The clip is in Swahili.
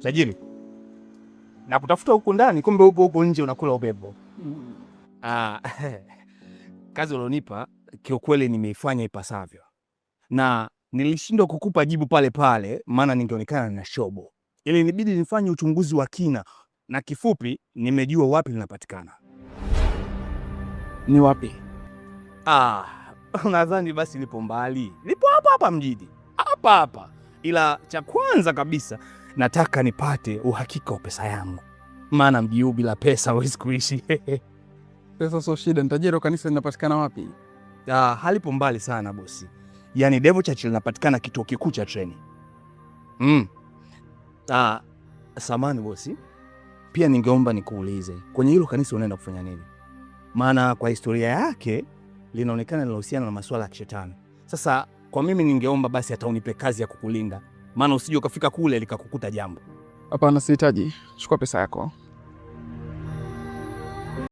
Tajiri, na kutafuta huko ndani, kumbe upo huko nje unakula upepo. Kazi ulionipa kiukweli nimeifanya ipasavyo, na nilishindwa kukupa jibu pale pale, maana ningeonekana na shobo. Ili nibidi nifanye uchunguzi wa kina, na kifupi nimejua wapi linapatikana. Ni wapi? Nadhani basi lipo mbali, lipo hapa hapa mjini, hapa hapa. Ila cha kwanza kabisa nataka nipate uhakika wa pesa yangu, maana mji huu bila pesa huwezi kuishi. Pesa sio shida. Nitajero kanisa linapatikana wapi? Halipo mbali sana bosi, yaani Devil Church linapatikana kituo kikuu cha treni. Samani bosi, pia ningeomba nikuulize, kwenye hilo kanisa unaenda kufanya nini? Maana kwa historia yake linaonekana linahusiana na masuala ya kishetani. Sasa kwa mimi ningeomba basi hata unipe kazi ya kukulinda, maana usije ukafika kule likakukuta jambo. Hapana, sihitaji. Chukua pesa yako.